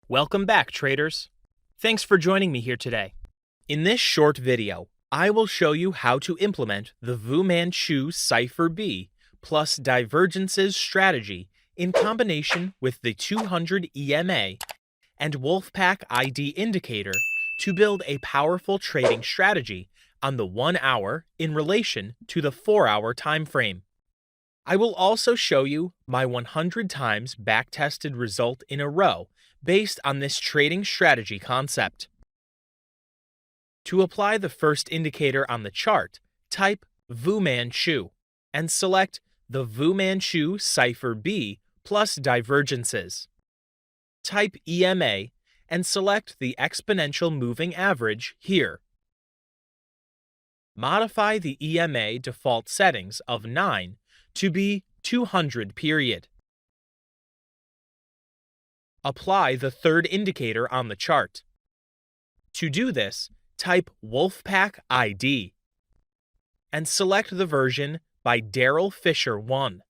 Welcome back, traders. Thanks for joining me here today. In this short video, I will show you how to implement the Vumanchu Cipher B plus Divergence's strategy in combination with the 200 EMA and Wolfpack ID indicator to build a powerful trading strategy on the 1 hour in relation to the 4-hour time frame. I will also show you my 100 times backtested result in a row based on this trading strategy concept. To apply the first indicator on the chart, type Vumanchu and select the Vumanchu Cipher B plus Divergences. Type EMA and select the exponential moving average here. Modify the EMA default settings of 9 to be 200 period. Apply the third indicator on the chart. To do this, type Wolfpack ID and select the version by Daryl Fisher 1.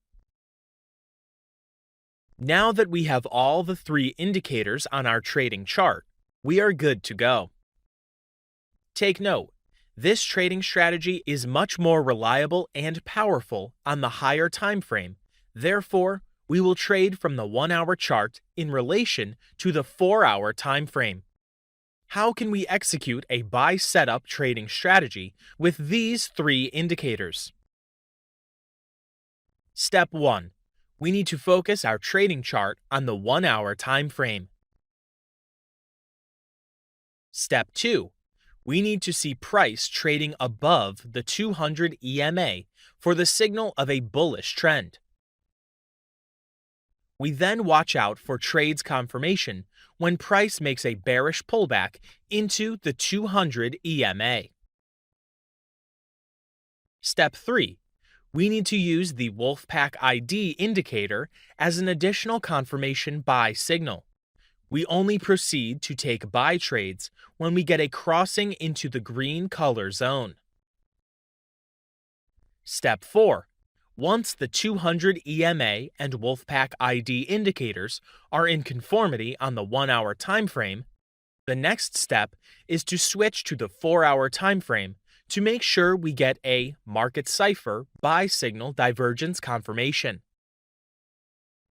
Now that we have all the three indicators on our trading chart, we are good to go. Take note, this trading strategy is much more reliable and powerful on the higher time frame. Therefore, we will trade from the 1-hour chart in relation to the 4-hour time frame. How can we execute a buy setup trading strategy with these three indicators? Step 1. We need to focus our trading chart on the 1-hour time frame. Step 2. We need to see price trading above the 200 EMA for the signal of a bullish trend. We then watch out for trades confirmation when price makes a bearish pullback into the 200 EMA. Step 3. We need to use the Wolfpack ID indicator as an additional confirmation buy signal. We only proceed to take buy trades when we get a crossing into the green color zone. Step 4. Once the 200 EMA and Wolfpack ID indicators are in conformity on the 1-hour time frame, the next step is to switch to the 4-hour time frame to make sure we get a market cipher buy signal divergence confirmation.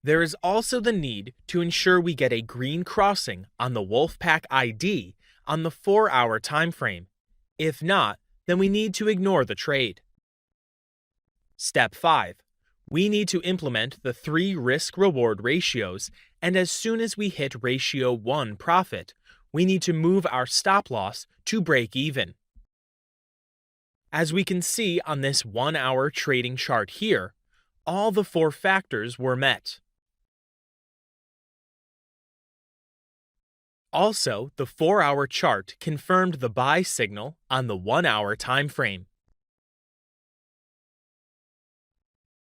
There is also the need to ensure we get a green crossing on the Wolfpack ID on the 4-hour time frame. If not, then we need to ignore the trade. Step 5. We need to implement the 3 risk-reward ratios, and as soon as we hit ratio 1 profit, we need to move our stop loss to break even. As we can see on this 1-hour trading chart here, all the 4 factors were met. Also, the 4-hour chart confirmed the buy signal on the 1-hour time frame.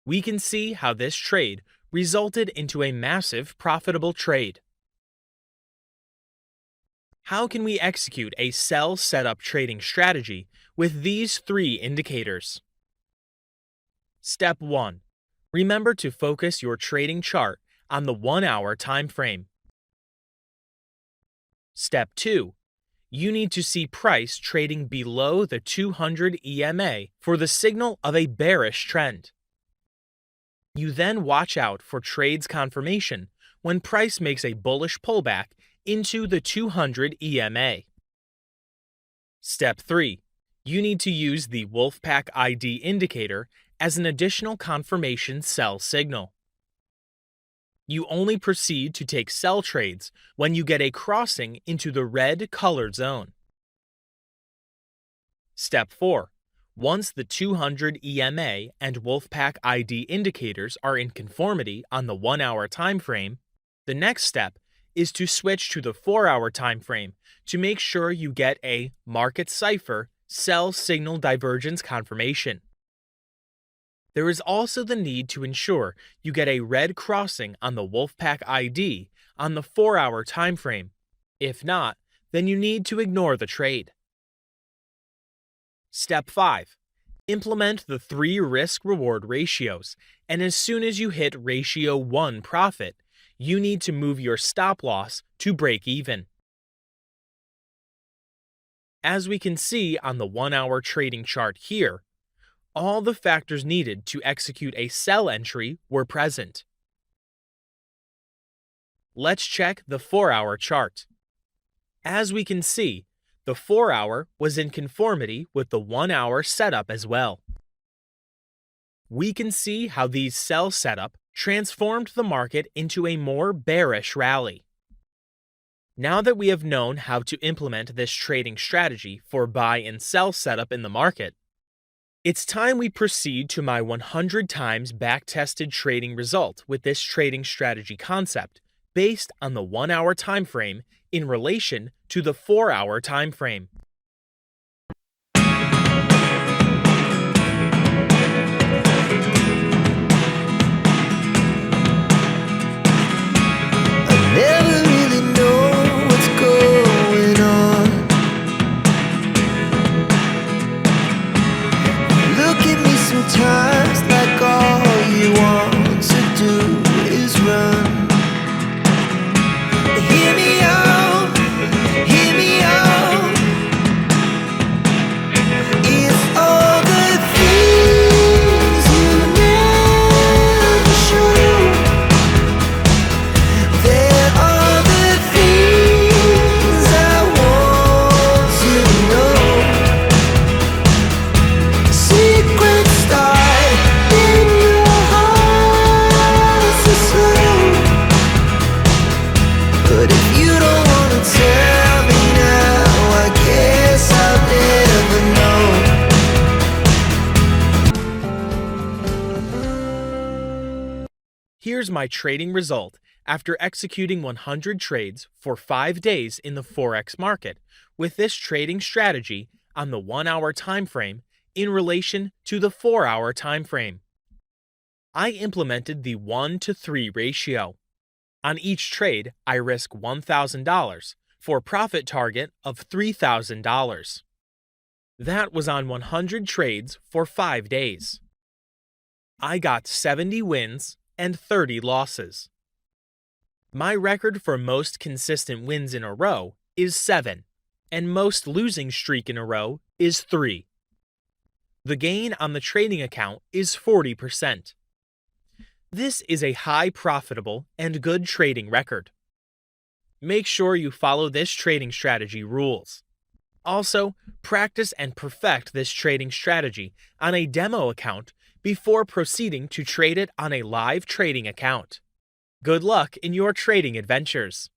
We can see how this trade resulted into a massive profitable trade. How can we execute a sell setup trading strategy with these 3 indicators? Step 1. Remember to focus your trading chart on the 1-hour time frame. Step 2. You need to see price trading below the 200 EMA for the signal of a bearish trend. You then watch out for trades confirmation when price makes a bullish pullback into the 200 EMA. Step 3. You need to use the Wolfpack ID indicator as an additional confirmation sell signal. You only proceed to take sell trades when you get a crossing into the red color zone. Step 4. Once the 200 EMA and Wolfpack ID indicators are in conformity on the 1-hour time frame, the next step is to switch to the 4-hour time frame to make sure you get a market cipher sell signal divergence confirmation. There is also the need to ensure you get a red crossing on the Wolfpack ID on the 4-hour time frame. If not, then you need to ignore the trade. Step 5. Implement the 3 risk-reward ratios, and as soon as you hit ratio 1 profit, you need to move your stop loss to break even. As we can see on the 1-hour trading chart here, all the factors needed to execute a sell entry were present. Let's check the 4-hour chart. As we can see, the 4-hour was in conformity with the 1-hour setup as well. We can see how these sell setup transformed the market into a more bearish rally. Now that we have known how to implement this trading strategy for buy and sell setup in the market, it's time we proceed to my 100 times backtested trading result with this trading strategy concept based on the 1-hour time frame in relation to the 4-hour time frame. Never really know what's going on. Look at me sometimes like all you want to do is run. Hear me out, hear me out. It's all the things you never show. There are the things I want to know. Secrets start in your heart so slow. But if you don't want to tell me now, I guess I'll never know. Here's my trading result after executing 100 trades for 5 days in the Forex market with this trading strategy on the 1-hour time frame in relation to the 4-hour time frame. I implemented the 1-to-3 ratio. On each trade, I risk $1,000 for a profit target of $3,000. That was on 100 trades for 5 days. I got 70 wins and 30 losses. My record for most consistent wins in a row is 7, and most losing streak in a row is 3. The gain on the trading account is 40%. This is a high profitable and good trading record. Make sure you follow this trading strategy rules. Also, practice and perfect this trading strategy on a demo account before proceeding to trade it on a live trading account. Good luck in your trading adventures!